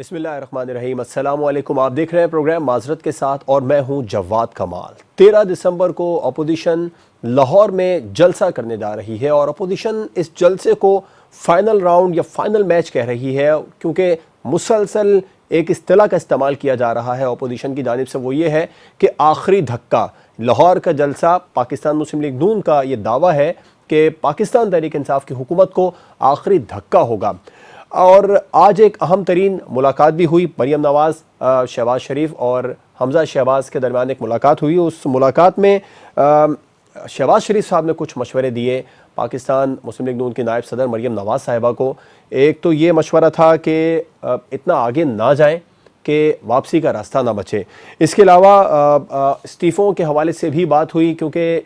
बिस्मिल्लाहिर्रहमानिर्रहीम। अस्सलाम वालेकुम। आप देख रहे हैं प्रोग्राम माजरत के साथ और मैं हूं जवाद कमाल। 13 दिसंबर को अपोजिशन लाहौर में जलसा करने जा रही है और अपोजिशन इस जलसे को फाइनल राउंड या फाइनल मैच कह रही है, क्योंकि मुसलसल एक इस्तिलाह का इस्तेमाल किया जा रहा है अपोजिशन की जानिब से। वो ये है कि आखिरी धक्का लाहौर का जलसा, पाकिस्तान मुस्लिम लीग नून का ये दावा है कि पाकिस्तान तहरीक इंसाफ की हुकूमत को आखिरी धक्का होगा। और आज एक अहम तरीन मुलाकात भी हुई। मरियम नवाज़, शहबाज शरीफ और हमजा शहबाज के दरमियान एक मुलाकात हुई। उस मुलाकात में शहबाज शरीफ साहब ने कुछ मशवरे दिए पाकिस्तान मुस्लिम लीग नून की नायब सदर मरियम नवाज़ साहिबा को। एक तो ये मशवरा था कि इतना आगे ना जाएं कि वापसी का रास्ता ना बचे। इसके अलावा इस्तीफ़ों के हवाले से भी बात हुई, क्योंकि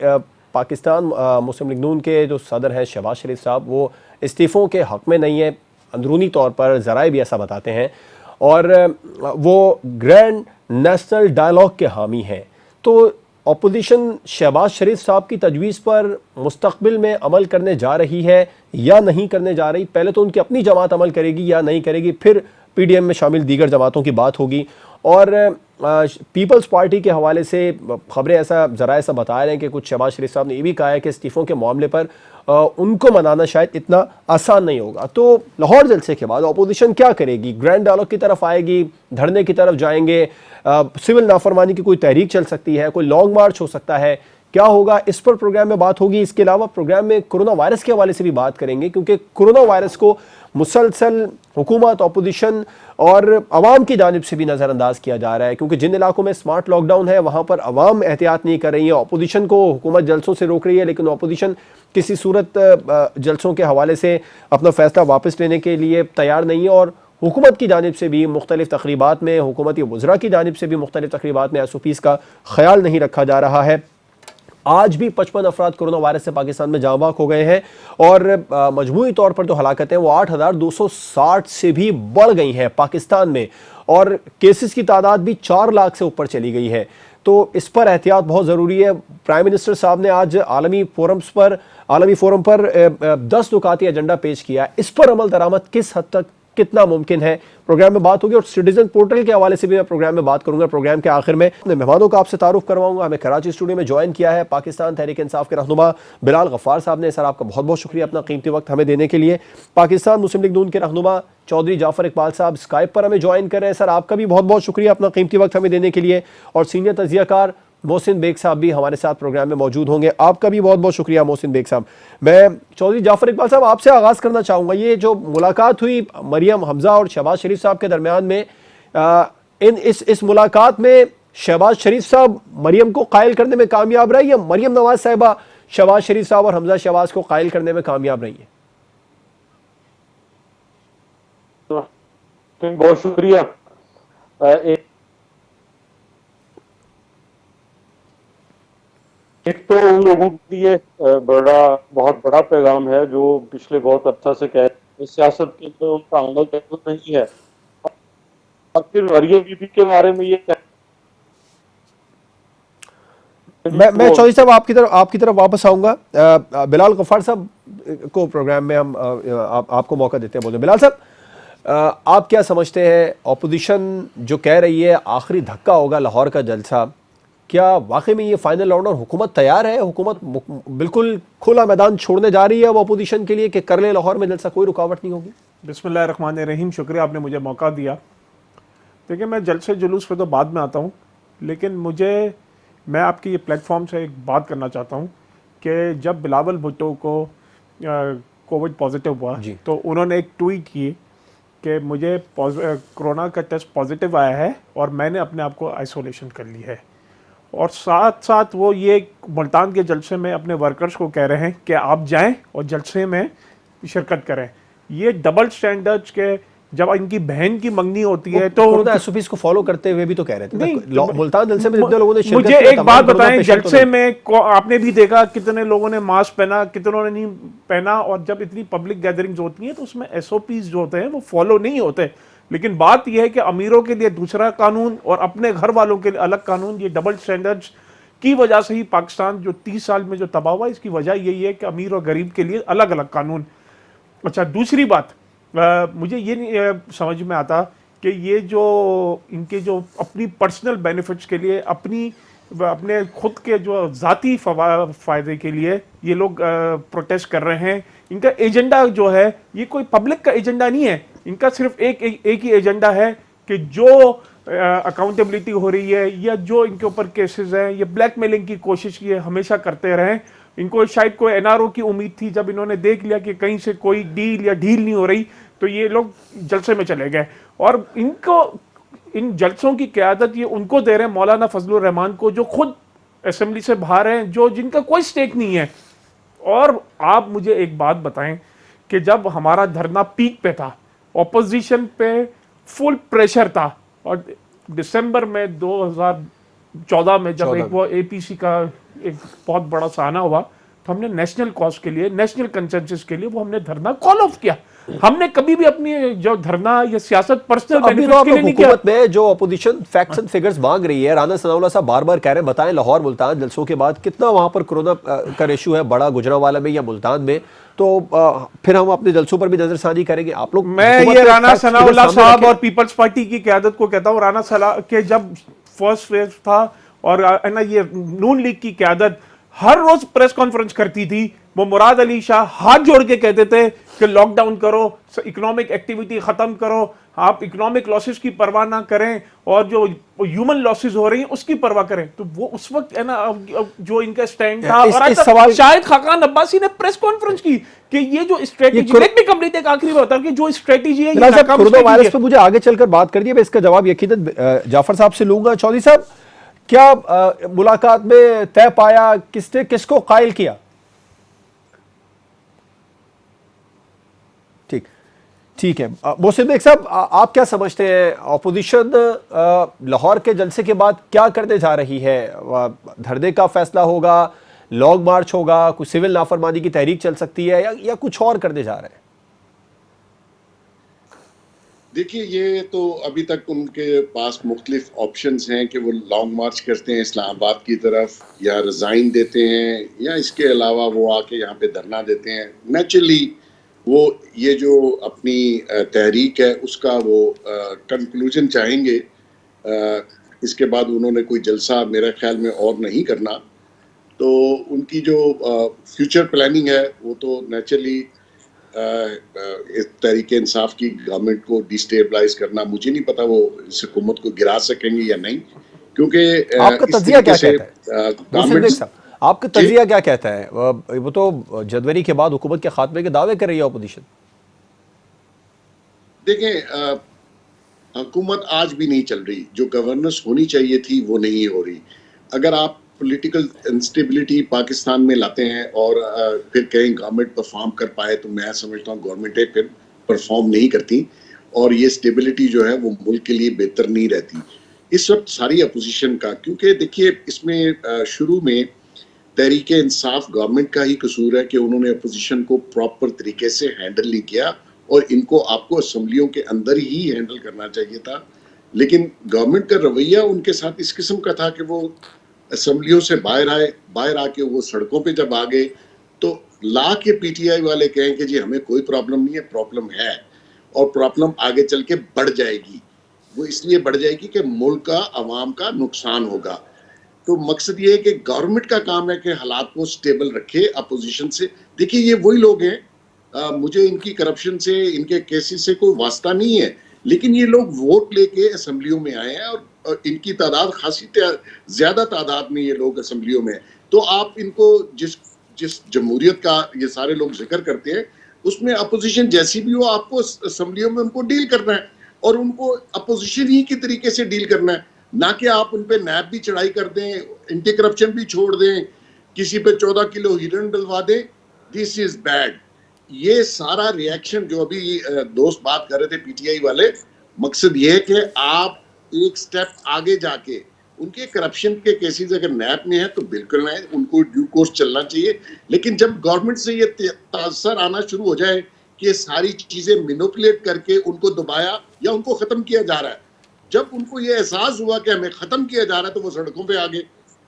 पाकिस्तान मुस्लिम लीग नून के जो सदर हैं शहबाज शरीफ साहब, वो इस्तीफ़ों के हक़ में नहीं है, अंदरूनी तौर पर ज़राए भी ऐसा बताते हैं, और वो ग्रैंड नेशनल डायलॉग के हामी हैं। तो अपोजिशन शहबाज शरीफ साहब की तजवीज़ पर मुस्तक़बिल में अमल करने जा रही है या नहीं करने जा रही। पहले तो उनकी अपनी जमात अमल करेगी या नहीं करेगी, फिर PDM में शामिल दीगर जमातों की बात होगी। और पीपल्स पार्टी के हवाले से खबरें ज़रा ऐसा बता रहे हैं कि कुछ शहबाज शरीफ साहब ने ये भी कहा है कि इस्तीफ़ों के मामले पर उनको मनाना शायद इतना आसान नहीं होगा। तो लाहौर जलसे के बाद अपोजिशन क्या करेगी? ग्रैंड डायलॉग की तरफ आएगी, धरने की तरफ जाएंगे, सिविल नाफरमानी की कोई तहरीक चल सकती है, कोई लॉन्ग मार्च हो सकता है, क्या होगा? इस पर प्रोग्राम में बात होगी। इसके अलावा प्रोग्राम में कोरोना वायरस के हवाले से भी बात करेंगे, क्योंकि कोरोना वायरस को मुसलसल हुकूमत, अपोजिशन और अवाम की जानिब से भी नज़रअंदाज किया जा रहा है, क्योंकि जिन इलाकों में स्मार्ट लॉकडाउन है वहाँ पर अवाम एहतियात नहीं कर रही है। अपोजिशन को हुकूमत जलसों से रोक रही है, लेकिन अपोजिशन किसी सूरत जलसों के हवाले से अपना फैसला वापस लेने के लिए तैयार नहीं है। और हुकूमत की जानिब से भी मुख्तलिफ तकरीबात में, हुकूमती वज़रा की जानिब से भी मुख्तलिफ तकरीबात में SOPs का ख्याल नहीं रखा जा रहा है। आज भी 55 अफराद कोरोना वायरस से पाकिस्तान में जाँ बाक हो गए हैं और मजमूई तौर पर जो हलाकतें वो 8,260 से भी बढ़ गई हैं पाकिस्तान में, और केसेस की तादाद भी 4 लाख से ऊपर चली गई है। तो इस पर एहतियात बहुत ज़रूरी है। प्राइम मिनिस्टर साहब ने आज आलमी फोरम पर 10 नुकाती एजेंडा पेश किया। इस पर अमल दरामद किस हद तक कितना मुमकिन है, प्रोग्राम में बात होगी। और सिटीजन पोर्टल के हवाले से भी मैं प्रोग्राम में बात करूंगा। प्रोग्राम के आखिर में अपने मेहमानों का आपसे तारुफ करवाऊंगा। हमें कराची स्टूडियो में ज्वाइन किया है पाकिस्तान तहरीक इंसाफ के रहनुमा बिलाल गफ्फार साहब ने। सर, आपका बहुत बहुत शुक्रिया अपना कीमती वक्त हमें देने के लिए। पाकिस्तान मुस्लिम लीग नून के रहनुमा चौधरी जाफर इकबाल साहब स्काइप पर हमें ज्वाइन कर रहे हैं। सर, आपका भी बहुत बहुत शुक्रिया अपना कीमती वक्त हमें देने के लिए। और सीनियर तजियाकार मोहसिन बेग साहब भी हमारे साथ प्रोग्राम में मौजूद होंगे। आपका भी बहुत बहुत शुक्रिया मोहसिन बेग साहब। मैं चौधरी जाफर इकबाल साहब आपसे आगाज़ करना चाहूँगा। ये जो मुलाकात हुई मरियम, हमजा और शहबाज शरीफ साहब के दरमियान में, इस मुलाकात में शहबाज शरीफ साहब मरियम को कायल करने में कामयाब रही या मरियम नवाज साहिबा शहबाज शरीफ साहब और हमजा शहबाज को कायल करने में कामयाब रही है? बहुत शुक्रिया। एक तो उन लोगों के लिए बहुत बड़ा पैगाम है जो पिछले बहुत अच्छा से कह सियासत के लिए उनका अमल नहीं है। और फिर मरियम बीबी के बारे में ये मैं चौधरी साहब आपकी तरफ वापस आऊंगा। बिलाल गफ्फार साहब को प्रोग्राम में हम आपको मौका देते हैं बोलते। बिलाल साहब, आप क्या समझते हैं? अपोजिशन जो कह रही है आखिरी धक्का होगा लाहौर का जलसा, क्या वाकई में ये फाइनल राउंड और हुकूमत तैयार है? हुकूमत बिल्कुल खुला मैदान छोड़ने जा रही है अब अपोजिशन के लिए कि कर ले लाहौर में जलसा, कोई रुकावट नहीं होगी? बिस्मिल्लाहिर्रहमानिर्रहीम। शुक्रिया, आपने मुझे मौका दिया। देखिए, मैं जलसे जुलूस पे तो बाद में आता हूँ, लेकिन मैं आपकी ये प्लेटफॉर्म से एक बात करना चाहता हूँ कि जब बिलावल भुट्टो को कोविड पॉजिटिव हुआ तो उन्होंने एक ट्वीट की कि मुझे कोरोना का टेस्ट पॉजिटिव आया है और मैंने अपने आप को आइसोलेशन कर ली है। और साथ साथ वो ये मुल्तान के जलसे में अपने वर्कर्स को कह रहे हैं कि आप जाएं और जलसे में शिरकत करें। ये डबल स्टैंडर्ड्स के, जब इनकी बहन की मंगनी होती है तो SOPs को फॉलो करते हुए भी तो कह रहे थे। मुल्तान जलसे में जितने लोगों ने शिरकत मुझे एक बात बताएं, जलसे में आपने भी देखा कितने लोगों ने मास्क पहना, कितनों ने नहीं पहना। और जब इतनी पब्लिक गैदरिंग्स होती हैं तो उसमें SOPs जो होते हैं वो फॉलो नहीं होते। लेकिन बात यह है कि अमीरों के लिए दूसरा कानून और अपने घर वालों के लिए अलग कानून, ये डबल स्टैंडर्ड्स की वजह से ही पाकिस्तान जो 30 साल में जो तबाह हुआ, इसकी वजह यही है कि अमीर और गरीब के लिए अलग अलग कानून। अच्छा, दूसरी बात, मुझे ये नहीं समझ में आता कि ये जो इनके जो अपनी पर्सनल बेनिफिट्स के लिए, अपने खुद के जो ज़ाती फ़ायदे के लिए ये लोग प्रोटेस्ट कर रहे हैं। इनका एजेंडा जो है ये कोई पब्लिक का एजेंडा नहीं है, इनका सिर्फ एक ही एजेंडा है कि जो अकाउंटेबिलिटी हो रही है या जो इनके ऊपर केसेस हैं, ये ब्लैकमेलिंग की कोशिश ये हमेशा करते रहें। इनको शायद कोई एनआरओ की उम्मीद थी, जब इन्होंने देख लिया कि कहीं से कोई डील या ढील नहीं हो रही तो ये लोग जलसे में चले गए। और इन जलसों की क़यादत ये उनको दे रहे हैं, मौलाना फजलुर रहमान को, जो खुद असेंबली से बाहर हैं, जिनका कोई स्टेक नहीं है। और आप मुझे एक बात बताएं कि जब हमारा धरना पीक पे था, ऑपोजिशन पे फुल प्रेशर था, और दिसंबर में 2014 में जब एक वो एपीसी का एक बहुत बड़ा साना हुआ, तो हमने नेशनल कॉज के लिए, नेशनल कंसेंसस के लिए वो हमने धरना कॉल ऑफ किया। हमने कभी भी अपनी जो धरना या सियासत पर्सनल बेनिफिट के लिए नहीं किया। हुकूमत में जो अपोजिशन फैक्ट्स एंड फिगर्स मांग रही है, राना सनाउल्लाह साहब बार बार कह रहे हैं, बताएं लाहौर मुल्तान जलसों के बाद कितना वहां पर कोरोना का रेशो है बड़ा, गुजरांवाला में या मुल्तान में, तो फिर हम अपने जलसों पर भी नजरसानी करेंगे। आप लोग, मैं ये राना सनाउल्लाह साहब और पीपल्स पार्टी की क़यादत को कहता हूँ, राना सलाह के जब फर्स्ट फेज था और ना ये नून लीग की क़यादत हर रोज प्रेस कॉन्फ्रेंस करती थी, वो मुराद अली शाह हाथ जोड़ के कहते थे कि लॉकडाउन करो, इकोनॉमिक एक्टिविटी खत्म करो, आप इकोनॉमिक लॉसेस की परवाह ना करें और जो ह्यूमन लॉसेस हो रही हैं उसकी परवाह करें। तो वो उस वक्त है ना जो इनका स्टैंड था। और आज शाहिद खाकान अब्बासी ने प्रेस कॉन्फ्रेंस की कि ये जो स्ट्रेटेजी, लेट मी कंप्लीट, एक आखिरी बात कि जो स्ट्रेटेजी है, कोरोना वायरस पे मुझे आगे चलकर बात कर दिए, मैं इसका जवाब यकीनन जाफर साहब से लूंगा। चौधरी साहब, क्या मुलाकात में तय पाया, किसने किसको कायल किया? ठीक है, मोहसिन बेग साहब, आप क्या समझते हैं, अपोजिशन लाहौर के जलसे के बाद क्या करने जा रही है? धरने का फैसला होगा, लॉन्ग मार्च होगा, कुछ सिविल नाफरमानी की तहरीक चल सकती है, या कुछ और करने जा रहे हैं? देखिए, ये तो अभी तक उनके पास मुख्तलिफ ऑप्शंस हैं कि वो लॉन्ग मार्च करते हैं इस्लामाबाद की तरफ, या रिजाइन देते हैं, या इसके अलावा वो आके यहाँ पे धरना देते हैं। नेचुरली वो ये जो अपनी तहरीक है उसका वो कंक्लूजन चाहेंगे। इसके बाद उन्होंने कोई जलसा मेरे ख्याल में और नहीं करना, तो उनकी जो फ्यूचर प्लानिंग है वो तो नेचुरली इस तरीके इंसाफ की गवर्नमेंट को डिस्टेबलाइज करना। मुझे नहीं पता वो इस हुकूमत को गिरा सकेंगे या नहीं, क्योंकि आपका तज्जिया क्या कहता है? आपका तज्जिया क्या कहता है? वो तो जनवरी के बाद हुकूमत के खात्मे के दावे कर रही है अपोजिशन। देखें, हुकूमत आज भी नहीं चल रही, जो गवर्नेंस होनी चाहिए थी वो नहीं हो रही। अगर आप पॉलिटिकल इंस्टेबिलिटी पाकिस्तान में लाते हैं और फिर कहीं गवर्नमेंट परफॉर्म कर पाए, तो मैं समझता हूँ गवर्नमेंटें फिर परफॉर्म नहीं करती और ये स्टेबिलिटी जो है वो मुल्क के लिए बेहतर नहीं रहती। इस वक्त सारी अपोजिशन का, क्योंकि देखिए इसमें शुरू में तहरीके इंसाफ गवर्नमेंट का ही कसूर है कि उन्होंने अपोजिशन को प्रॉपर तरीके से हैंडल नहीं किया, और इनको आपको असम्बलियों के अंदर ही हैंडल करना चाहिए था। लेकिन गवर्नमेंट का रवैया उनके साथ इस किस्म का था कि वो असम्बलियों से बाहर आके वो सड़कों पे जब आ गए तो ला के पीटीआई वाले कहें कि जी हमें कोई प्रॉब्लम नहीं है, प्रॉब्लम है और प्रॉब्लम आगे चल के बढ़ जाएगी। वो इसलिए बढ़ जाएगी कि मुल्क का, अवाम का नुकसान होगा। तो मकसद ये है कि गवर्नमेंट का काम है कि हालात को स्टेबल रखे। अपोजिशन से देखिए, ये वही लोग हैं, मुझे इनकी करप्शन से, इनके केसेस से कोई वास्ता नहीं है, लेकिन ये लोग वोट लेके असम्बलियों में आए हैं और इनकी तादाद खासी ज्यादा तादाद में ये लोग असम्बलियों में। तो आप इनको जिस जमहूरियत का ये सारे लोग जिक्र करते हैं, उसमें अपोजिशन जैसी भी हो, आपको असम्बलियों में उनको डील करना है और उनको अपोजिशन ही की तरीके से डील करना है, ना कि आप उन पे नैब भी चढ़ाई कर दें, एंटी करप्शन भी छोड़ दें, किसी पे 14 किलो हीरोइन डलवा दें। This is bad. ये सारा रिएक्शन जो अभी दोस्त बात कर रहे थे पीटीआई वाले, मकसद ये है कि आप एक स्टेप आगे जाके उनके करप्शन के केसेस अगर नैब में है तो बिल्कुल नहीं, उनको ड्यू कोर्स चलना चाहिए। लेकिन जब गवर्नमेंट से ये तासर आना शुरू हो जाए कि ये सारी चीजें मैनिपुलेट करके उनको दबाया या उनको खत्म किया जा रहा है, जब उनको ये एहसास हुआ कि हमें खत्म किया जा रहा है, तो वो सड़कों पे आ गए।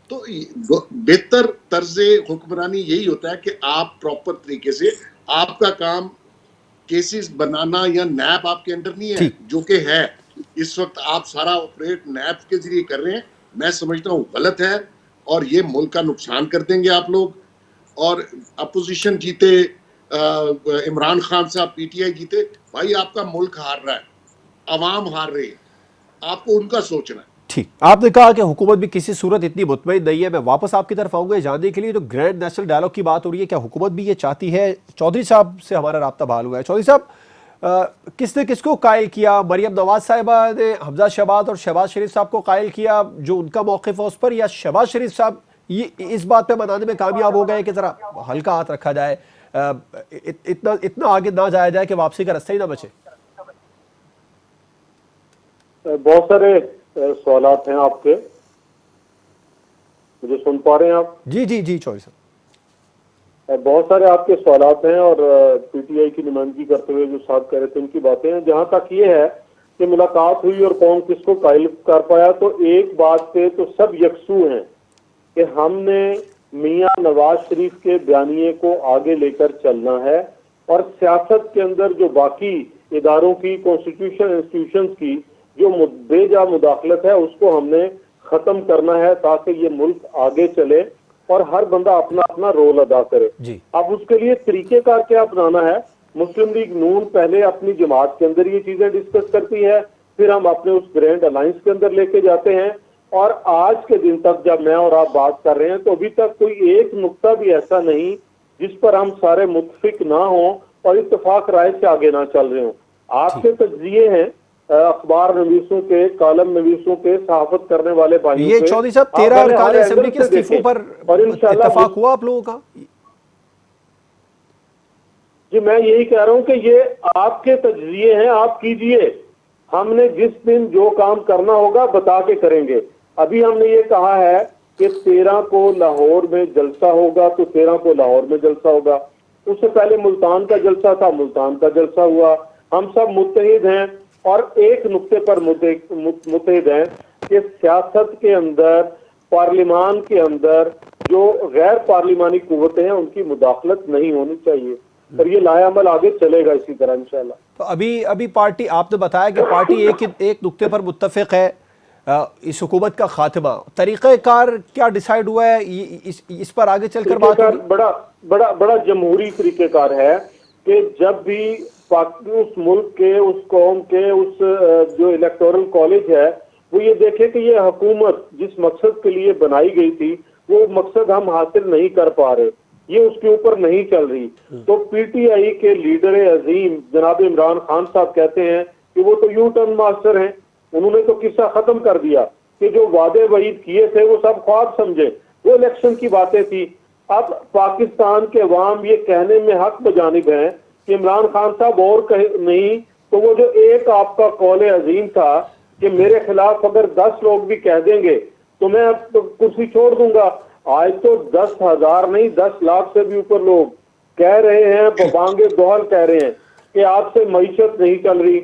तो बेहतर तर्ज़े हुक्मरानी यही होता है कि आप प्रॉपर तरीके से, आपका काम केसेस बनाना या नैब आपके अंडर नहीं है, जो कि है, इस वक्त आप सारा ऑपरेट नैब के जरिए कर रहे हैं, मैं समझता हूँ गलत है, और ये मुल्क का नुकसान कर देंगे आप लोग। और अपोजिशन जीते, इमरान खान साहब पीटीआई जीते, भाई आपका मुल्क हार रहा है, अवाम हार रही है, आपको उनका सोचना है। ठीक, आपने कहा कि हुकूमत भी किसी सूरत इतनी मुतमईन नहीं है। मैं वापस आपकी तरफ आऊंगा जानने के लिए, जो ग्रैंड नेशनल डायलॉग की बात हो रही है, क्या हुकूमत भी ये चाहती है? चौधरी साहब से हमारा राब्ता बहाल हुआ है। चौधरी साहब, किसने किसको कायल किया? मरियम नवाज साहिबा ने हमजा शहबाज और शहबाज शरीफ साहब को कायल किया, जो उनका मौक़िफ़ है उस पर, या शहबाज शरीफ साहब ये इस बात पे मनाने में कामयाब हो गए कि जरा हल्का हाथ रखा जाए, इतना इतना आगे ना जाया जाए कि वापसी का रास्ता ही ना बचे? बहुत सारे सवालात हैं आपके, मुझे सुन पा रहे हैं आप? जी जी जी चौधरी साहब। बहुत सारे आपके सवालात हैं, और पीटीआई की नुमाइंदगी करते हुए जो साहब कह रहे थे उनकी बातें हैं। जहां तक ये है कि मुलाकात हुई और कौन किसको कायल कर पाया, तो एक बात पे तो सब यकसू हैं कि हमने मियां नवाज शरीफ के बयानिए को आगे लेकर चलना है, और सियासत के अंदर जो बाकी इदारों की, कॉन्स्टिट्यूशन इंस्टीट्यूशंस की जो बेजा मुदाखलत है उसको हमने खत्म करना है, ताकि ये मुल्क आगे चले और हर बंदा अपना अपना रोल अदा करे। जी। अब उसके लिए तरीकेकार क्या अपनाना है? मुस्लिम लीग नून पहले अपनी जमात के अंदर ये चीजें डिस्कस करती है, फिर हम अपने उस ग्रैंड अलायंस के अंदर लेके जाते हैं, और आज के दिन तक जब मैं और आप बात कर रहे हैं तो अभी तक कोई एक नुक्ता भी ऐसा नहीं जिस पर हम सारे मुत्फिक ना हो और इत्तेफाक राय से आगे ना चल रहे हो। आपके तज्जिए हैं अखबार नवीसों के, कॉलम नवीसों के, सहाफत करने वाले भाइयों ये के। चौधरी साहब, आप 13 हर अरकान असेंबली एंगल के से इस्तीफों पर देखें, और इंशाल्लाह इत्तेफाक हुआ आप लोगों का? जी मैं यही कह रहा हूं कि ये आपके तज्जिए हैं, आप कीजिए। हमने जिस दिन जो काम करना होगा बता के करेंगे। अभी हमने ये कहा है कि 13 को लाहौर में जलसा होगा, तो 13 को लाहौर में जलसा होगा। उससे पहले मुल्तान का जलसा था, मुल्तान का जलसा हुआ। हम सब मुत्तहिद हैं और एक नुक्ते पर मुत्तहिद हैं कि सियासत के अंदर, पार्लिमान के अंदर जो गैर पार्लिमानी कुव्वतें हैं उनकी मुदाखलत नहीं होनी चाहिए, और ये लायामल आगे चलेगा इसी तरह इंशाल्लाह। तो अभी पार्टी, आपने बताया कि पार्टी एक नुक्ते पर मुत्तफिक है, इस हुकूमत का खात्मा। तरीक़ेकार क्या डिसाइड हुआ है? इस पर आगे चलकर बात होगी? बड़ा बड़ा बड़ा जमहूरी तरीकेकार है कि जब भी उस मुल्क के, उस कौम के, उस जो इलेक्टोरल कॉलेज है वो ये देखे कि ये हुकूमत जिस मकसद के लिए बनाई गई थी वो मकसद हम हासिल नहीं कर पा रहे, ये उसके ऊपर नहीं चल रही, तो पीटीआई के लीडर अजीम जनाब इमरान खान साहब कहते हैं कि वो तो यू टर्न मास्टर हैं, उन्होंने तो किस्सा खत्म कर दिया कि जो वादे वईद किए थे वो सब ख्वाब समझे, वो इलेक्शन की बातें थी। अब पाकिस्तान के अवाम ये कहने में हक बजानिब है कि इमरान खान साहब और कहे नहीं, तो वो जो एक आपका कौल अजीम था कि मेरे खिलाफ अगर 10 लोग भी कह देंगे तो मैं अब तो कुर्सी छोड़ दूंगा, आज तो 10,000 नहीं 10 लाख से भी ऊपर लोग कह रहे हैं, बबांगे दोहल कह रहे हैं कि आपसे मईशत नहीं चल रही,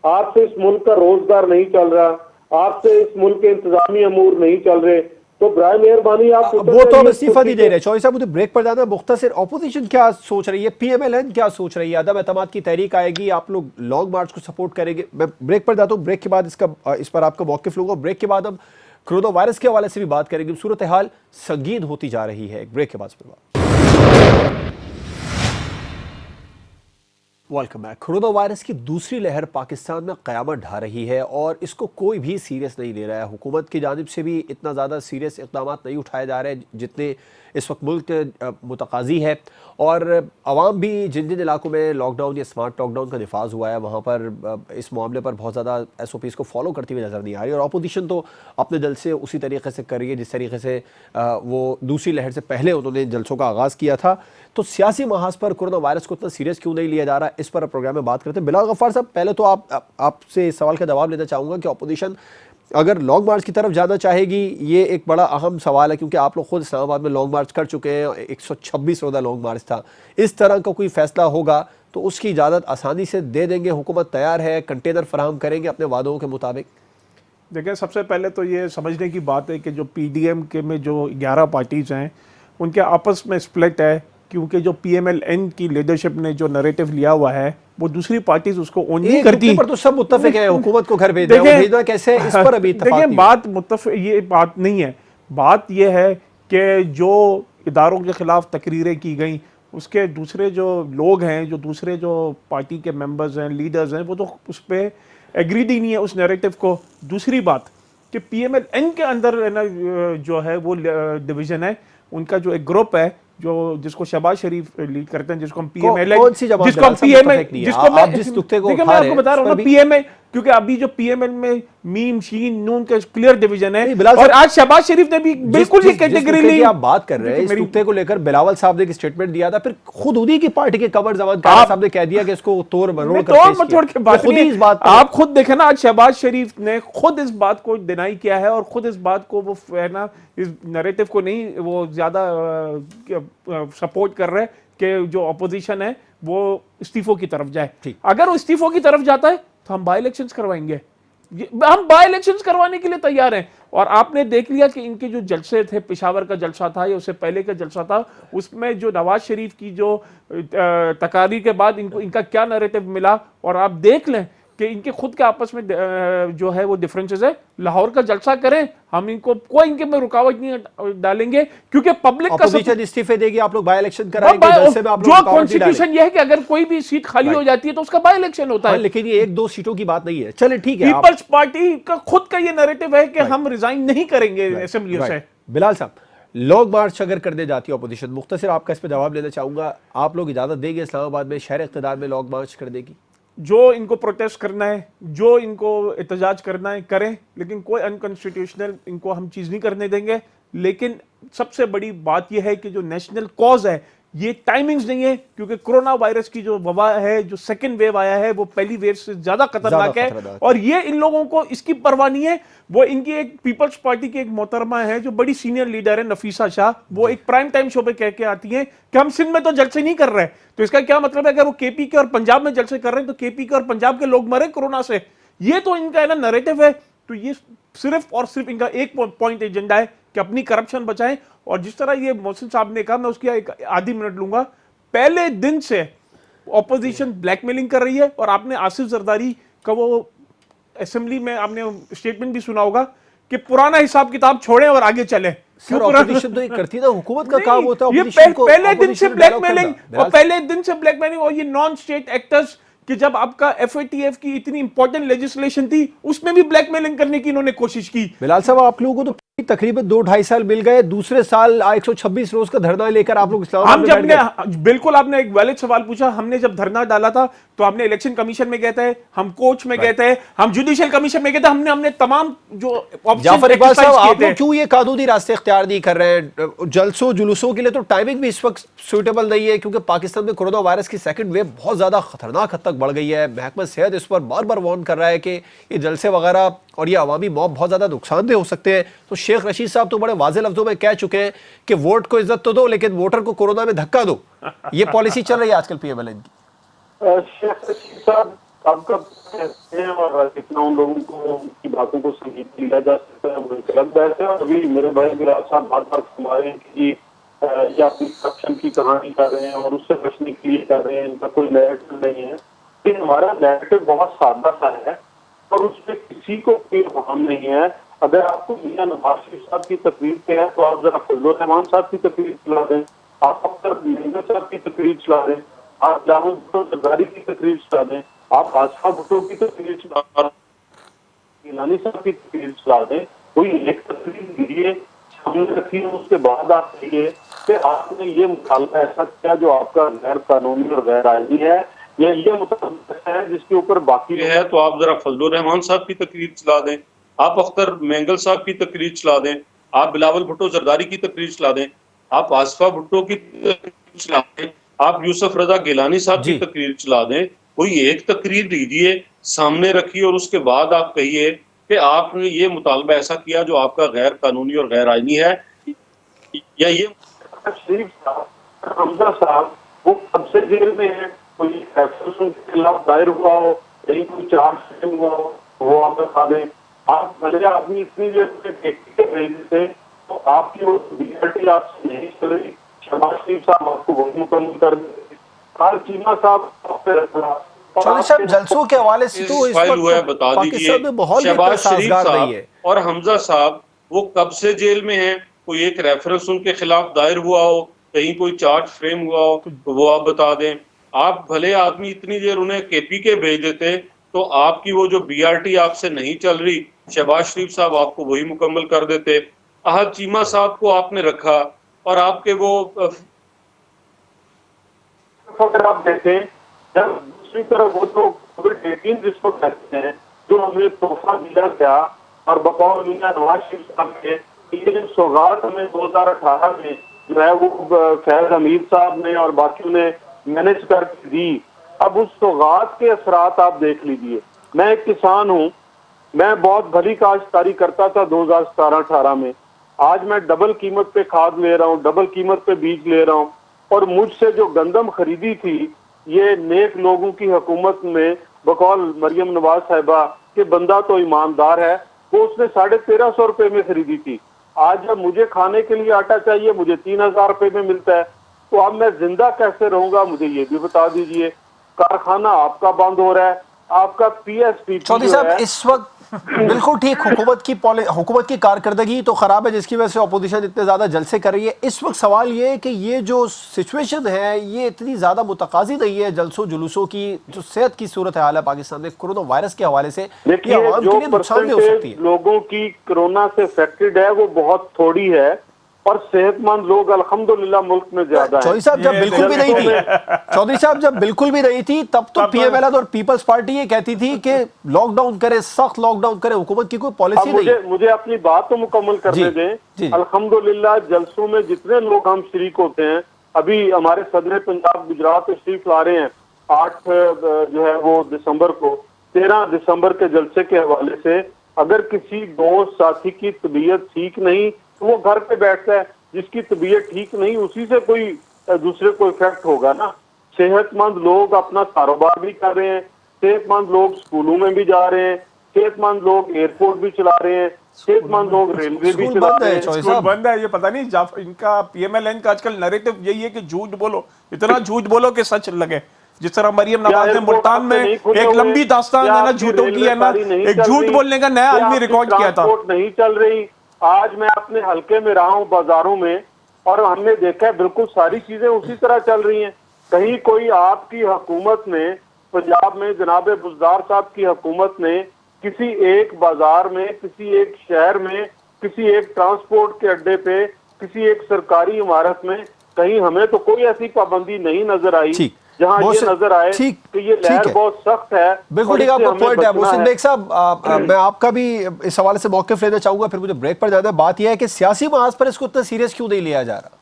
आपसे इस मुल्क का रोजगार नहीं चल रहा, आपसे इस मुल्क के इंतजामी अमूर नहीं चल रहे, तो बराए मेहरबानी आप वो तो अब इस्तीफा नहीं दे रहे। चौधरी साहब, मुझे ब्रेक पर जाना मुख्तसर, ऑपोजिशन क्या सोच रही है, पीएमएलएन क्या सोच रही है? अदम एतमाद की तहरीक आएगी, आप लोग लॉन्ग मार्च को सपोर्ट करेंगे? मैं ब्रेक पर जाता हूँ, ब्रेक के बाद इस पर आपका मौक़िफ़ लूंगा। ब्रेक के बाद हम कोरोना वायरस के हवाले से भी बात करेंगे। सूरत हाल संगीन होती जा रही है। ब्रेक के बाद इस पर बात। Welcome back. कोरोना वायरस की दूसरी लहर पाकिस्तान में क़यामत ढा रही है और इसको कोई भी सीरियस नहीं ले रहा है। हुकूमत की जानिब से भी इतना ज़्यादा सीरियस इक़दाम नहीं उठाए जा रहे जितने इस वक्त मुल्क मुतकाज़ी है, और आवाम भी जिन जिन इलाकों में लॉकडाउन या स्मार्ट लॉकडाउन का नफाज हुआ है वहाँ पर इस मामले पर बहुत ज़्यादा SOPs को फॉलो करती हुई नज़र नहीं आ रही, और अपोजिशन तो अपने जल से उसी तरीके से कर रही है जिस तरीके से वो दूसरी लहर से पहले उन्होंने जलसों का आगाज़ किया था। तो सियासी महाज पर कोरोना वायरस को इतना सीरियस क्यों नहीं लिया जा रहा, इस पर प्रोग्राम में बात करते हैं। बिलाल गफ्फार साहब, पहले तो आपसे इस सवाल का जवाब लेना चाहूँगा कि अपोजिशन अगर लॉन्ग मार्च की तरफ जाना चाहेगी, ये एक बड़ा अहम सवाल है क्योंकि आप लोग खुद इस्लामाबाद में लॉन्ग मार्च कर चुके हैं, 126 रोज़ा लॉन्ग मार्च था। इस तरह का कोई फैसला होगा तो उसकी इजाज़त आसानी से दे देंगे? हुकूमत तैयार है, कंटेनर फराहम करेंगे अपने वादों के मुताबिक? देखिए, सबसे पहले तो ये समझने की बात है कि जो PDM के में जो 11 पार्टीज़ हैं उनके आपस में स्प्लिट है, क्योंकि जो PMLN की लीडरशिप ने जो नैरेटिव लिया हुआ है वो दूसरी पार्टीज उसको ओन नहीं एक करती। नुक्ते पर तो सब मुत्तफिक हैं, हुकूमत को घर भेजना है, वो भेजना कैसे है, इस पर अभी इत्तेफाक देखिए नहीं बात मुत्तफिक ये बात नहीं है, बात ये है कि जो इदारों के खिलाफ तकरीरें की गई उसके दूसरे जो लोग हैं, जो दूसरे जो पार्टी के मेंबर्स हैं, लीडर्स हैं, वो तो उस पर एग्रीड ही नहीं है उस नैरेटिव को। दूसरी बात कि PMLN के अंदर है ना जो है वो डिवीजन है, उनका जो एक ग्रुप है जो जिसको शहबाज शरीफ लीड करते हैं, जिसको हम PMLN, कौन सी जमात जिसको हम सब PML, मुत्तफिक नहीं है। जिसको आप जिस नुक्ते को देखिए उठा मैं रहे आपको हैं, बता रहा हूँ उस ना पर भी- PML, क्योंकि अभी जो PML में मीम शीन नून का क्लियर डिवीजन है, नहीं, बिलाल और साहब, आज शहबाज शरीफ ने भी बिल्कुल ये जिस कैटेगरी नुक्ते की ली। आप बात कर रहे हैं, इस मेरी- नुक्ते को लेकर बिलावल साहब ने एक स्टेटमेंट दिया था, फिर खुद उन्हीं की पार्टी के कमर जमान कारा साहब ने कह दिया कि इसको तोड़ मरोड़ मैं कर तोड़ पेश मरोड़ के किया। बात वो खुद नहीं ही है। इस बात पर आप खुद देखें ना, आज शहबाज शरीफ ने खुद इस बात को डिनाई किया है और खुद इस बात को वो है ना इस नैरेटिव को नहीं वो ज्यादा सपोर्ट कर रहे हैं कि जो अपोजिशन है वो इस्तीफों की तरफ जाए। ठीक। अगर वो इस्तीफों की तरफ जाता है तो हम बाई इलेक्शंस करवाएंगे, हम बाई इलेक्शंस करवाने के लिए तैयार हैं। और आपने देख लिया कि इनके जो जलसे थे, पेशावर का जलसा था या उससे पहले का जलसा था, उसमें जो नवाज शरीफ की जो तकारीर के बाद इनको इनका क्या नैरेटिव मिला, और आप देख लें कि इनके खुद के आपस में जो है वो डिफरेंसेस है। लाहौर का जलसा करें, हम इनको कोई इनके में रुकावट नहीं डालेंगे, क्योंकि पब्लिक का अपोजिशन इस्तीफे देगी, आप लोग बाय इलेक्शन कराएंगे, जलसे में आप लोग जो रुकावट नहीं डालेंगे। कॉन्स्टिट्यूशन ये है कि अगर कोई भी सीट खाली हो जाती है तो उसका बाई इलेक्शन होता हाँ, है। लेकिन ये 1-2 सीटों की बात नहीं है। चले ठीक है, पीपल्स पार्टी का खुद का ये नैरेटिव है कि हम रिजाइन नहीं करेंगे असेंबली से। बिलाल साहब, लॉन्ग मार्च अगर करने जाती है अपोजिशन, मुख्तसर आपका इस पर जवाब लेना चाहूंगा, आप लोग इजाजत देंगे इस्लामाबाद में शहर इक़्तिदार में लॉन्ग मार्च करने की? जो इनको प्रोटेस्ट करना है, जो इनको एहतजाज करना है करें, लेकिन कोई अनकॉन्स्टिट्यूशनल इनको हम चीज नहीं करने देंगे। लेकिन सबसे बड़ी बात यह है कि जो नेशनल कॉज है ये टाइमिंग्स नहीं है, क्योंकि कोरोना वायरस की जो वबा है, जो सेकंड वेव आया है, वो पहली वेव से ज्यादा खतरनाक है। और ये इन लोगों को इसकी परवाह नहीं है। वो इनकी एक पीपल्स पार्टी की एक मोहतरमा है जो बड़ी सीनियर लीडर है, नफीसा शाह, वो एक प्राइम टाइम शो पे कह के आती है कि हम सिंध में तो जलसे नहीं कर रहे। तो इसका क्या मतलब है, अगर वो KP के और पंजाब में जलसे कर रहे हैं तो KP के और पंजाब के लोग मरे कोरोना से। ये तो इनका है ना नैरेटिव है। तो ये सिर्फ और सिर्फ इनका एक पॉइंट एजेंडा है कि अपनी करप्शन बचाएं। और जिस तरह ये मोहसिन साहब ने कहा, मैं उसकी एक आधी मिनट लूंगा, पहले दिन से ऑपोजिशन ब्लैकमेलिंग कर रही है। और आपने आसिफ जरदारी का वो असेंबली में आपने स्टेटमेंट भी सुना होगा कि पुराना हिसाब किताब छोड़ें और आगे चलें। सर, ऑपोजिशन तो ये करती ना, हुकूमत का काम होता है ये ऑपोजिशन को पहले दिन से ऑपोजिशन डायलॉग ब्लैकमेलिंग, करना। और पहले दिन से ब्लैकमेलिंग, और ये नॉन स्टेट एक्टर्स कि जब आपका FATF की इतनी इंपॉर्टेंट लेजिस्लेशन थी उसमें भी ब्लैकमेलिंग करने की इन्होंने कोशिश की। बिलाल साहब, आप लोगों को तो तकरीबन 2-2.5 साल मिल गए, दूसरे साल 126 रोज का धरना लेकर आप लोग इस्लामाबाद हम में जब बैठ गए। बिल्कुल आपने एक वैलिड सवाल पूछा। हमने जब धरना डाला था तो हमने इलेक्शन कमीशन में गए थे, हम कोर्ट में गए थे, हम जुडिशियल कमीशन में गए थे, हमने तमाम जो जाफर इकबाल साहब, आप लोग क्यों ये कानूनी रास्ते इख्तियार नहीं कर रहे हैं? जलसों जुलूसों के लिए तो टाइमिंग भी इस वक्त सूटेबल नहीं है, क्योंकि पाकिस्तान में कोरोना वायरस की सेकंड वेव बहुत ज्यादा खतरनाक हद तक बढ़ गई है। महकमा सेहत इस पर बार बार वार्न कर रहा है कि ये जलसे वगैरह और ये अवामी मॉब बहुत ज्यादा नुकसानदेह हो सकते हैं। तो शेख रशीद साहब तो बड़े वाज़ेह लफ्जों में कह चुके हैं कि वोट को इज्जत तो दो, लेकिन वोटर को कोरोना में धक्का दो। ये पॉलिसी चल रही है आजकल PMLN की। शेख रशीद साहब आपका कहते हैं, और कितना उन लोगों को उनकी बातों को सही लिया जा सकता है वो एक अलग बात है। और अभी मेरे भाई बिलाल साहब बार बार फरमा रहे हैं कि ये अपनी करप्शन की कहानी कर रहे हैं और उससे बचने के लिए कर रहे हैं, इनका कोई नैरेटिव नहीं है। लेकिन हमारा नैरेटिव बहुत सादा सा है और उसमें किसी को कोई हार्म नहीं है। अगर आपको मियां नवाज शरीफ साहब की तकरीर पे है तो आप जरा फजलुर रहमान साहब की तकरीर चला दें, आप अख्तर मेंगल साहब की तकरीर चला दें, आप जामुन भुट्टो जरदारी की तकरीर चला दें, आप आसफा भुट्टो की तकरीर चला दें, गिलानी साहब की तकरीर चला दें। कोई एक तकरीर दीजिए, सामने रखिए, उसके बाद आप कहिए कि आपने ये मुतालबा ऐसा किया जो आपका गैर कानूनी और गैर आईनी है, या ये मुतालबा है जिसके ऊपर बाकी है। तो आप जरा फजलुर रहमान साहब की तकरीर चला दें, आप अख्तर मेंगल साहब की तकरीर चला दें, आप बिलावल भुट्टो जरदारी की तकरीर चला दें, आप आसफा भुट्टो की तकरीर चला दें, आप यूसुफ रजा गिलानी साहब की तकरीर चला दें। कोई एक तकरीर दीजिए, सामने रखिए और उसके बाद आप कहिए कि आपने ये मुतालबा ऐसा किया जो आपका गैर कानूनी और गैर आईनी है। या ये शरीफ साहब, हमजा साहब, वो कब से जेल में है, कोई फैसला उनके खिलाफ दायर हुआ हो, यही कोई चार्ज हुआ हो, वो आप बता दें। आप भले आदमी इतनी देर से देखते रहे थे तो आपकी वो रियलिटी आपसे नहीं चल रही। शहबाज शरीफ साहब आपको वोट मुकम्मल कर देते, खान चीमा साहब आप पे रखा। चौधरी साहब जलसों के हवाले से तो इस फाइल हुआ है, वक्त बता पाकिस्तान में माहौल भी इतना शहबाज शरीफ साजगार नहीं साहब है। और हमजा साहब वो कब से जेल में हैं? कोई एक रेफरेंस उनके खिलाफ दायर हुआ हो, कहीं कोई चार्ज फ्रेम हुआ हो तो वो आप बता दें। आप भले आदमी इतनी देर उन्हें केपी के भेज देते तो आपकी वो जो बीआरटी आपसे नहीं चल रही, शहबाज शरीफ साहब आपको वही मुकम्मल कर देते। अहद चीमा साहब को आपने रखा और आपके वो अगर आप देखें, जब दूसरी तरफ वो जो कोविड-19 जिसको कहते हैं, जो हमें तोहफा दिया गया और बकौल मियां नवाज शरीफ साहब के, ये जो सौगात हमें 2018 में जो है वो फैज हमीद साहब ने और बाकियों ने मैनेज करके दी। अब उस सौगात के असरात आप देख लीजिए। मैं एक किसान हूँ, मैं बहुत भली काश्तकारी करता था 2017-18 में। आज मैं डबल कीमत पे खाद ले रहा हूँ, डबल कीमत पे बीज ले रहा हूँ, और मुझसे जो गंदम खरीदी थी ये नेक लोगों की हुकूमत में बकौल मरियम नवाज साहिबा के बंदा तो ईमानदार है, वो उसने 1350 रुपए में खरीदी थी। आज जब मुझे खाने के लिए आटा चाहिए मुझे 3000 रुपए में मिलता है, तो अब मैं जिंदा कैसे रहूंगा मुझे ये भी बता दीजिए। कारखाना आपका बंद हो रहा है, आपका पीएसपी चौधरी साहब इस वक्त बिल्कुल ठीक, हुकूमत की कारकर्दगी तो खराब है जिसकी वजह से अपोजिशन इतने ज्यादा जलसे कर रही है। इस वक्त सवाल ये है कि ये जो सिचुएशन है ये इतनी ज्यादा मुतकाजी नहीं है जलसों जुलूसों की, जो सेहत की सूरत हाल है पाकिस्तान में कोरोना वायरस के हवाले से, देखिए आवाम के जो लिए नुकसानदेह हो सकती है। लोगों की कोरोना से अफेक्टेड है वो बहुत थोड़ी है और सेहतमंद लोग अल्हम्दुलिल्लाह मुल्क में ज्यादा हैं। चौधरी साहब जब बिल्कुल भी नहीं थी, चौधरी साहब जब बिल्कुल भी नहीं थी तब तो पीएमएल और पीपल्स पार्टी ये कहती थी कि लॉकडाउन करे, सख्त लॉकडाउन करे, हुकूमत की कोई पॉलिसी नहीं। मुझे अपनी बात तो मुकम्मल करने दें। अल्हम्दुलिल्लाह जलसों में जितने लोग हम शरीक होते हैं, अभी हमारे सदर पंजाब गुजरात तशरीफ ला रहे हैं 8 जो है वो दिसंबर को, 13 दिसंबर के जलसे के हवाले से अगर किसी दोस्त साथी की तबीयत ठीक नहीं तो वो घर पे बैठता है, जिसकी तबीयत ठीक नहीं उसी से कोई दूसरे को इफेक्ट होगा ना। सेहतमंद लोग अपना कारोबार भी कर रहे हैं, सेहतमंद लोग स्कूलों में भी जा रहे हैं, सेहतमंद लोग एयरपोर्ट भी चला रहे हैं, सेहतमंद लोग रेलवे भी चला रहे हैं। स्कूल बंद है, ये पता नहीं इनका पीएमएलएन का आजकल नैरेटिव यही है कि झूठ बोलो, इतना झूठ बोलो कि सच लगे। जिस तरह मरियम नवाज ने मुल्तान में एक लंबी दास्तान है ना झूठों की, है ना एक झूठ बोलने का नया आदमी रिकॉर्ड किया था। नहीं चल रही। आज मैं अपने हलके में रहा हूँ बाजारों में और हमने देखा है बिल्कुल सारी चीजें उसी तरह चल रही हैं। कहीं कोई आपकी हुकूमत ने, पंजाब में जनाब बुज़दार साहब की हुकूमत ने किसी एक बाजार में, किसी एक शहर में, किसी एक ट्रांसपोर्ट के अड्डे पे, किसी एक सरकारी इमारत में, कहीं हमें तो कोई ऐसी पाबंदी नहीं नजर आई जहां ये नजर आए कि ये लहर बहुत सख्त है। बिल्कुल ठीक आपका पॉइंट है मोहसिन बेग साहब, मैं आपका भी इस हवाले से मौक़िफ़ लेना चाहूंगा, फिर मुझे ब्रेक पर जाना है। बात यह है कि सियासी महाज पर इसको इतना सीरियस क्यों नहीं लिया जा रहा?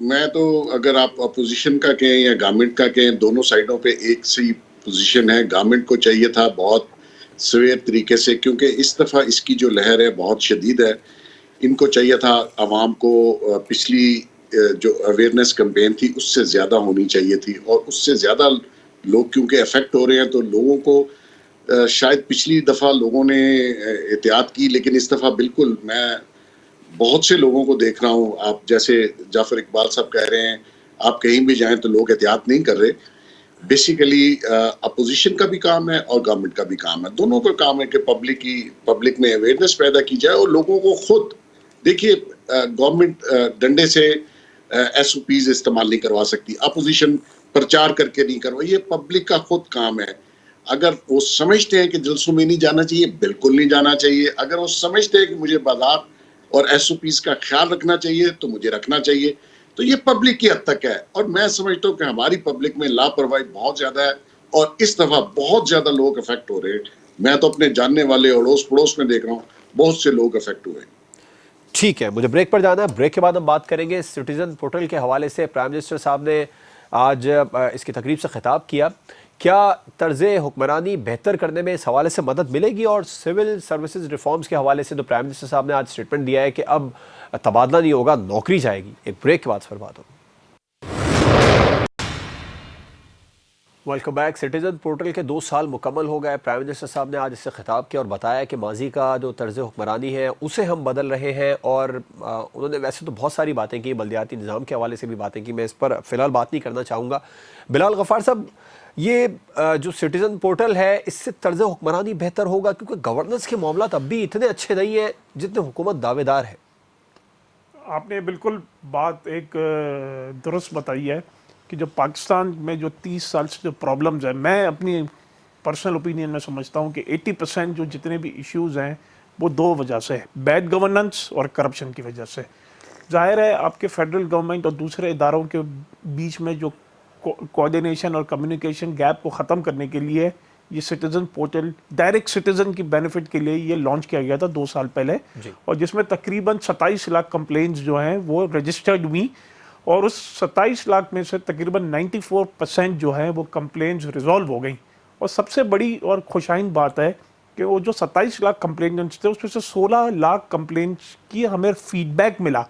मैं तो अगर आप अपोजिशन का कहें या गवर्नमेंट का कहें, दोनों साइडों पे एक सी पोजीशन है। गवर्नमेंट को चाहिए था बहुत सवेर तरीके से, क्योंकि इस दफ़ा इसकी जो लहर है बहुत शदीद है। इनको चाहिए था आवाम को पिछली जो अवेयरनेस कैंपेन थी उससे ज़्यादा होनी चाहिए थी, और उससे ज़्यादा लोग क्योंकि अफेक्ट हो रहे हैं तो लोगों को शायद पिछली दफ़ा लोगों ने एहतियात की, लेकिन इस दफ़ा बिल्कुल मैं बहुत से लोगों को देख रहा हूँ। आप जैसे जाफर इकबाल साहब कह रहे हैं, आप कहीं भी जाएं तो लोग एहतियात नहीं कर रहे। बेसिकली अपोजिशन का भी काम है और गवर्नमेंट का भी काम है, दोनों का काम है कि पब्लिक में अवेयरनेस पैदा की जाए और लोगों को खुद देखिए। गवर्नमेंट डंडे से SOPs इस्तेमाल नहीं करवा सकती, अपोजिशन प्रचार करके नहीं करवा, ये पब्लिक का खुद काम है। अगर वो समझते हैं कि जलसों में नहीं जाना चाहिए, बिल्कुल नहीं जाना चाहिए। अगर वो समझते हैं कि मुझे बाजार और SOPs का ख्याल रखना चाहिए तो मुझे रखना चाहिए। तो ये पब्लिक की हद तक है, और मैं समझता हूँ कि हमारी पब्लिक में लापरवाही बहुत ज्यादा है और इस दफा बहुत ज्यादा लोग अफेक्ट हो रहे हैं। मैं तो अपने जानने वाले अड़ोस पड़ोस में देख रहा हूँ बहुत से लोग अफेक्ट हुए। ठीक है, मुझे ब्रेक पर जाना है। ब्रेक के बाद हम बात करेंगे सिटीजन पोर्टल के हवाले से। प्राइम मिनिस्टर साहब ने आज इसकी तकरीब से खिताब किया। क्या तर्ज़ हुक्मरानी बेहतर करने में इस हवाले से मदद मिलेगी? और सिविल सर्विसेज रिफॉर्म्स के हवाले से तो प्राइम मिनिस्टर साहब ने आज स्टेटमेंट दिया है कि अब तबादला नहीं होगा, नौकरी जाएगी। एक ब्रेक के बाद फिर बात होगी। Welcome back. सिटीजन पोर्टल के 2 साल मुकम्मल हो गए। प्राइम मिनिस्टर साहब ने आज इससे खिताब किया और बताया कि माजी का जो तर्ज हुक्मरानी है उसे हम बदल रहे हैं। और उन्होंने वैसे तो बहुत सारी बातें की, बल्दियाती निज़ाम के हवाले से भी बातें की, मैं इस पर फ़िलहाल बात नहीं करना चाहूँगा। बिलाल गफ़ार साहब, ये जो सिटीजन पोर्टल है इससे तर्ज हुक्मरानी बेहतर होगा, क्योंकि गवर्नेंस के मामला अब भी इतने अच्छे नहीं हैं जितने हुकूमत दावेदार है। आपने बिल्कुल बात एक दुरुस्त बताई है कि जो पाकिस्तान में जो 30 साल से जो प्रॉब्लम्स हैं, मैं अपनी पर्सनल ओपिनियन में समझता हूँ कि 80% जो जितने भी इश्यूज़ हैं वो 2 वजह से है, बैड गवर्नेंस और करप्शन की वजह से। जाहिर है आपके फेडरल गवर्नमेंट और दूसरे इदारों के बीच में जो कोऑर्डिनेशन और कम्युनिकेशन गैप को ख़त्म करने के लिए ये सिटीजन पोर्टल डायरेक्ट सिटीजन की बेनिफिट के लिए ये लॉन्च किया गया था 2 साल पहले, और जिसमें तकरीबन 27 लाख कंप्लेंट्स जो हैं वो रजिस्टर्ड हुई, और उस 27 लाख में से तकरीबन 94% जो है वो कंप्लेंट्स रिजॉल्व हो गई। और सबसे बड़ी और खुशाइन बात है कि वो जो 27 लाख कंप्लेंट्स थे उसमें से 16 लाख कंप्लेंट्स की हमें फीडबैक मिला,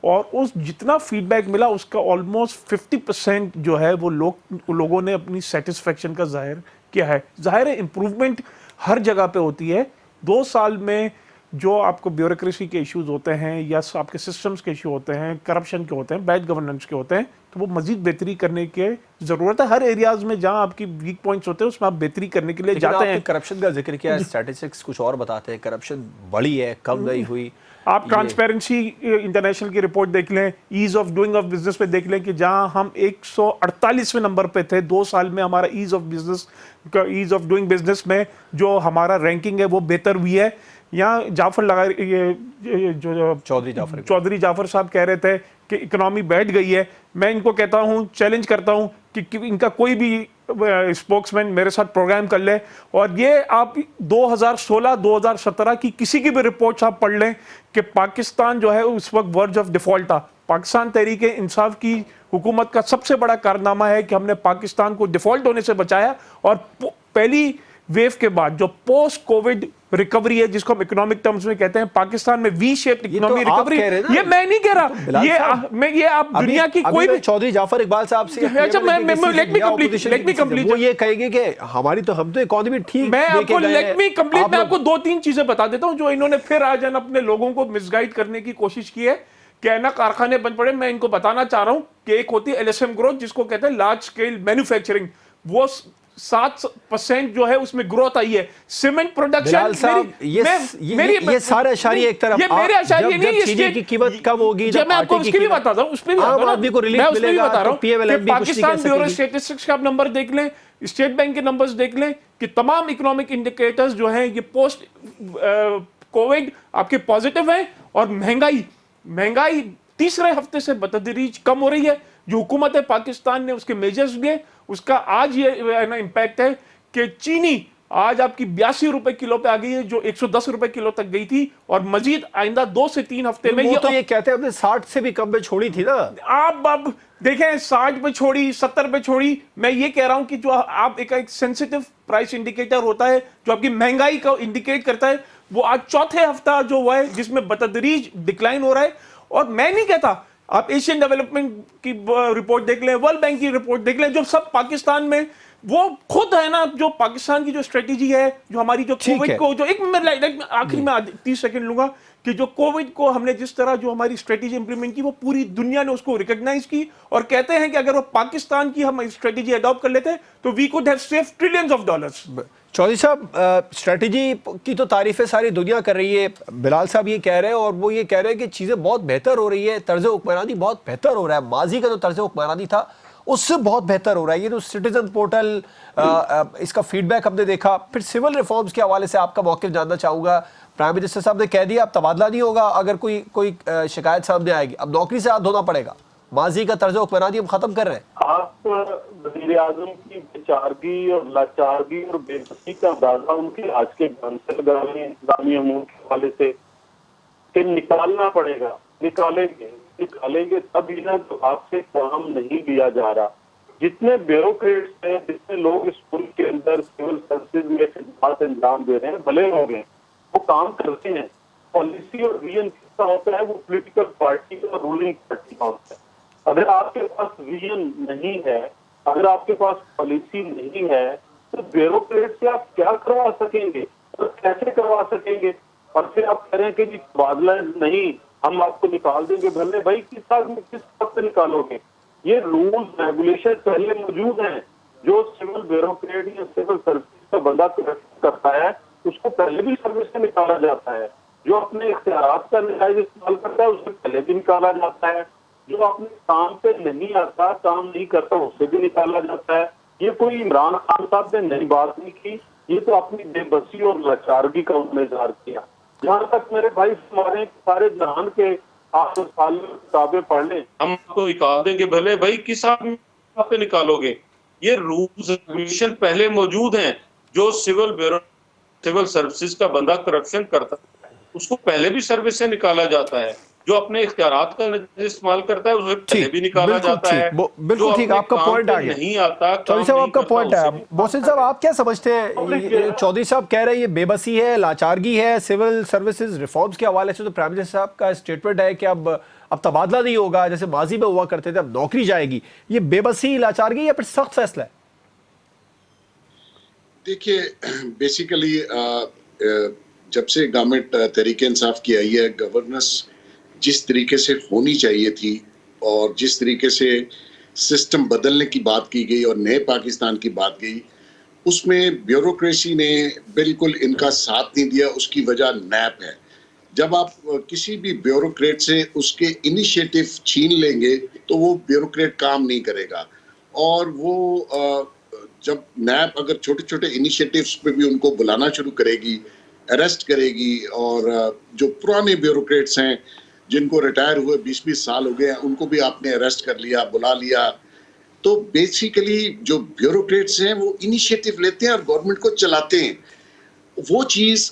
और उस जितना फीडबैक मिला उसका ऑलमोस्ट 50% जो है वो लोगों ने अपनी सेटिस्फेक्शन का जाहिर किया है। जाहिर है इम्प्रूवमेंट हर जगह पे होती है। 2 साल में जो आपको ब्यूरोक्रेसी के इश्यूज होते हैं या आपके सिस्टम्स के इशू होते हैं, करप्शन के होते हैं, बैड गवर्नेंस के होते हैं, तो वो मजीद बेहतरी करने की ज़रूरत है। हर एरियाज में जहां आपकी वीक पॉइंट्स होते हैं उसमें आप बेहतरी करने के लिए जाते हैं। करप्शन का जिक्र किया, स्टैटिस्टिक्स कुछ और बताते हैं, करप्शन बढ़ी है, कम नहीं हुई। आप ट्रांसपेरेंसी इंटरनेशनल की रिपोर्ट देख लें, ease of doing of business पे देख लें कि जहां हम 148वें नंबर पे थे 2 साल में, हमारा ईज ऑफ डूइंग बिजनेस में जो हमारा रैंकिंग है वो बेहतर हुई है। यहाँ जाफर लगा ये जो चौधरी जाफर साहब कह रहे थे कि इकोनॉमी बैठ गई है, मैं इनको कहता हूँ, चैलेंज करता हूँ कि इनका कोई भी स्पोक्समैन मेरे साथ प्रोग्राम कर ले और ये आप 2016-2017 की किसी की भी रिपोर्ट्स आप पढ़ लें कि पाकिस्तान जो है उस वक्त वर्ज ऑफ डिफॉल्ट था। पाकिस्तान तहरीक इंसाफ की हुकूमत का सबसे बड़ा कारनामा है कि हमने पाकिस्तान को डिफॉल्ट होने से बचाया, और पहली वेव के बाद जो पोस्ट कोविड रिकवरी है जिसको हम इकोनॉमिक टर्म्स में कहते हैं, पाकिस्तान में वी शेप्ड इकोनॉमी रिकवरी, ये मैं नहीं कह रहा, ये आप दुनिया की कोई भी चौधरी जाफर इकबाल साहब से लेट मी कंप्लीट वो ये कहेंगे कि हमारी तो हम तो इकोनॉमी ठीक, मैं आपको लेट मी कंप्लीट मैं आपको 2-3 चीजें बता देता हूं जो इन्होंने फिर आज अपने लोगों को मिसगाइड करने की कोशिश की है कि ना कारखाने बंद पड़े। मैं इनको बताना चाह रहा हूं कि एक होती है LSM ग्रोथ जिसको कहते हैं लार्ज स्केल मैन्युफैक्चरिंग, वो 7% जो है उसमें ग्रोथ आई है। सीमेंट प्रोडक्शन ये सारे अशारिये एक तरफ, ये मेरे अशारिये नहीं, चीनी की कीमत कम होगी, जब मैं आपको उसकी भी बताता हूं, उस पे भी आदमी को रिलीफ मिलेगा, तो PMLM भी पाकिस्तान ब्यूरो स्टैटिस्टिक्स का आप नंबर देख लें, स्टेट बैंक के नंबर्स देख लें कि तमाम इकोनॉमिक इंडिकेटर्स जो हैं ये पोस्ट कोविड आपके पॉजिटिव हैं, और महंगाई तीसरे हफ्ते से बतदरीज कम हो रही है। जो हुकूमत है पाकिस्तान ने उसके मेजर्स लिए, उसका आज ये इम्पैक्ट है कि चीनी आज आपकी 82 रुपए किलो पे आ गई है जो 110 रुपए किलो तक गई थी, और मजीद आइंदा 2 से 3 हफ्ते में ये तो ये कहते हैं हमने 60 से भी कम पे छोड़ी थी ना। आप अब देखें 60 पे छोड़ी, 70 पे छोड़ी, मैं ये कह रहा हूं कि जो आप एक सेंसिटिव प्राइस इंडिकेटर होता है जो आपकी महंगाई को इंडिकेट करता है, वो आज चौथे हफ्ता जो हुआ है जिसमें बतदरीज डिक्लाइन हो रहा है। और मैं नहीं कहता, आप एशियन डेवलपमेंट की रिपोर्ट देख लें, वर्ल्ड बैंक की रिपोर्ट देख लें, जो सब पाकिस्तान में वो खुद है ना, जो पाकिस्तान की जो स्ट्रेटेजी है, जो हमारी जो कोविड को जो एक मिनट आखिरी में 30 सेकंड लूंगा कि जो कोविड को हमने जिस तरह जो हमारी स्ट्रेटेजी इंप्लीमेंट की वो पूरी दुनिया ने उसको रिकॉग्नाइज की, और कहते हैं कि अगर वो पाकिस्तान की हम स्ट्रेटेजी अडॉप्ट कर लेते तो we could have saved trillions of dollars. Chaudhary साहब, स्ट्रेटेजी की तो तारीफें सारी दुनिया कर रही है, बिलाल साहब ये कह रहे हैं और वो ये कह रहे हैं कि चीज़ें बहुत बेहतर हो रही है, तर्ज हुक्मरानी बहुत बेहतर हो रहा है, माजी का जो तर्ज हुक्मरानी था उससे बहुत बेहतर हो रहा है। ये जो सिटीजन पोर्टल, इसका फीडबैक हमने देखा। फिर सिविल रिफॉर्म्स के हवाले से आपका मौक़िफ़ जानना चाहूँगा। प्राइम मिनिस्टर साहब ने कह दिया अब तबादला नहीं होगा अगर कोई शिकायत सामने आएगी, अब नौकरी से हाथ धोना पड़ेगा, माजी का तर्ज हुक्मरानी हम ख़त्म कर रहे हैं। आप वज़ीर आज़म की बेचारगी और लाचारगी और बेबसी का अंदाजा उनके आज के इस्लामी अमूर के हवाले से कि निकालना पड़ेगा, निकालेंगे तभी ना, तो आपसे काम नहीं लिया जा रहा। जितने ब्यूरोक्रेट्स हैं, जितने लोग स्कूल के अंदर सिविल सर्विसेज में खिदमत अंजाम दे रहे हैं, भले लोग हैं, वो काम करते हैं। पॉलिसी और विजन किसका होता है? वो पॉलिटिकल पार्टी और रूलिंग पार्टी का होता है। अगर आपके पास विजन नहीं है, अगर आपके पास पॉलिसी नहीं है तो ब्यूरोक्रेट से आप क्या करवा सकेंगे और कैसे करवा सकेंगे? और फिर आप कह रहे हैं कि जी तबादला नहीं, हम आपको निकाल देंगे। भले भाई किस बात से निकालोगे? ये रूल्स रेगुलेशन पहले मौजूद हैं। जो सिविल ब्यूरोक्रेट या सिविल सर्विस का बंदा करता है उसको पहले भी सर्विस से निकाला जाता है। जो अपने इख्तियारात का नजायज इस्तेमाल करता है उसे पहले भी निकाला जाता है। जो अपने काम पे नहीं आता, काम नहीं करता, उसे भी निकाला जाता है। ये कोई इमरान खान साहब ने नई बात नहीं की, ये तो अपनी बेबसी और लाचारगी का उन्होंने इजहार किया। जहां तक मेरे भाई हमारे सारे जहान के आप किताबें पढ़ लें, हम आपको निकाल देंगे। भले भाई किस आदमी पे निकालोगे? ये रूल्स रेगुलेशन पहले मौजूद हैं। जो सिविल सर्विसेज का बंदा करप्शन करता है उसको पहले भी सर्विस से निकाला जाता है। जो अपने इख्तियारात का इस्तेमाल करता है उसे पहले भी निकाला जाता है। बिल्कुल ठीक, आपका पॉइंट आ गया। नहीं आता, चौधरी साहब आपका पॉइंट है। मोहसिन साहब आप क्या समझते हैं? चौधरी साहब कह रहे हैं ये बेबसी है, लाचारगी है सिविल सर्विसेज रिफॉर्म्स के हवाले से। तो प्राइम मिनिस्टर साहब का स्टेटमेंट है कि अब तबादला नहीं होगा जैसे माजी में हुआ करते थे, अब नौकरी जाएगी। ये बेबसी, लाचारगी या फिर सख्त फैसला है? देखिए, बेसिकली जब से गवर्नमेंट तहरीक इंसाफ की आई है, गवर्नेंस जिस तरीके से होनी चाहिए थी और जिस तरीके से सिस्टम बदलने की बात की गई और नए पाकिस्तान की बात गई, उसमें ब्यूरोक्रेसी ने बिल्कुल इनका साथ नहीं दिया। उसकी वजह नैप है। जब आप किसी भी ब्यूरोक्रेट से उसके इनिशिएटिव छीन लेंगे तो वो ब्यूरोक्रेट काम नहीं करेगा। और वो जब नैप अगर छोटे छोटे इनिशिएटिव्स पे भी उनको बुलाना शुरू करेगी, अरेस्ट करेगी, और जो पुराने ब्यूरोक्रेट्स हैं जिनको रिटायर हुए 20-20 साल हो गए, उनको भी आपने अरेस्ट कर लिया, बुला लिया, तो बेसिकली जो ब्यूरोक्रेट्स हैं वो इनिशिएटिव लेते हैं और गवर्नमेंट को चलाते हैं। वो चीज़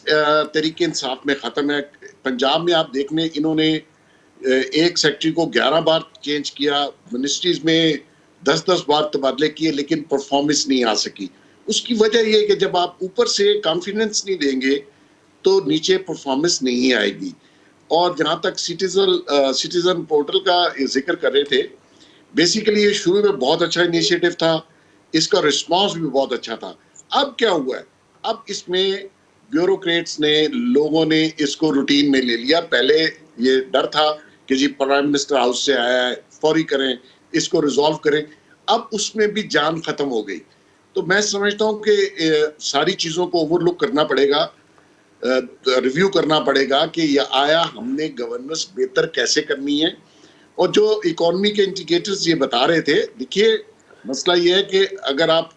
तरीके इंसाफ में ख़त्म है। पंजाब में आप देख लें, इन्होंने एक सेक्रेटरी को 11 बार चेंज किया, मिनिस्ट्रीज में 10-10 बार तबादले किए, लेकिन परफॉर्मेंस नहीं आ सकी। उसकी वजह यह है कि जब आप ऊपर से कॉन्फिडेंस नहीं देंगे तो नीचे परफॉर्मेंस नहीं आएगी। और जहाँ तक सिटीजन पोर्टल का जिक्र कर रहे थे, बेसिकली ये शुरू में बहुत अच्छा इनिशिएटिव था, इसका रिस्पांस भी बहुत अच्छा था। अब क्या हुआ है? अब इसमें ब्यूरोक्रेट्स ने, लोगों ने इसको रूटीन में ले लिया। पहले ये डर था कि जी प्राइम मिनिस्टर हाउस से आया है, फौरी करें, इसको रिजॉल्व करें। अब उसमें भी जान खत्म हो गई। तो मैं समझता हूँ कि सारी चीज़ों को ओवरलुक करना पड़ेगा, रिव्यू करना पड़ेगा कि यह आया हमने गवर्नेंस बेहतर कैसे करनी है। और जो इकोनॉमी के इंडिकेटर्स ये बता रहे थे, देखिए मसला ये है कि अगर आप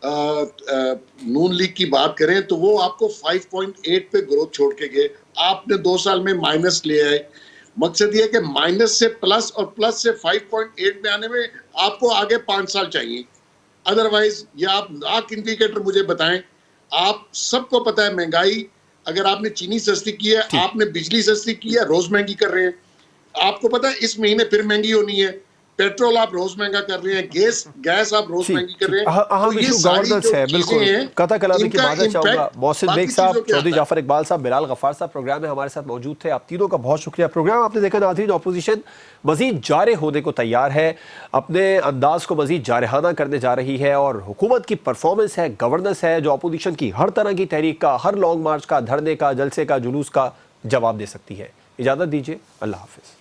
नून लीग की बात करें तो वो आपको 5.8 पे ग्रोथ छोड़ के गए, आपने 2 साल में माइनस ले आए। मकसद ये है कि माइनस से प्लस और प्लस से 5.8 में आने में आपको आगे 5 साल चाहिए। अदरवाइज ये आप लाख इंडिकेटर मुझे बताएं, आप सबको पता है महंगाई, अगर आपने चीनी सस्ती की है, आपने बिजली सस्ती की है, रोज महंगी कर रहे हैं। आपको पता है इस महीने फिर महंगी होनी है। पेट्रोल आप रोज महंगा कर रहे हैं, गैस आप रोज महंगी कर रहे हैं। अहम इशू गवर्नेंस है, बिल्कुल कथा कलामी की बात चाहूंगा। मोहसिन बेग साहब, चौधरी जाफर इकबाल साहब, बिलाल गफ्फार साहब प्रोग्राम में हमारे साथ मौजूद थे। आप तीनों का बहुत शुक्रिया। प्रोग्राम आपने देखा नाज़रीन, ऑपोजिशन मजीद जारे होने को तैयार है, अपने अंदाज को मजीद जारहाना करने जा रही है और हुकूमत की परफॉर्मेंस है, गवर्नेंस है, जो अपोजिशन की हर तरह की तहरीक का, हर लॉन्ग मार्च का, धरने का, जलसे का, जुलूस का जवाब दे सकती है। इजाज़त दीजिए, अल्लाह हाफिज़।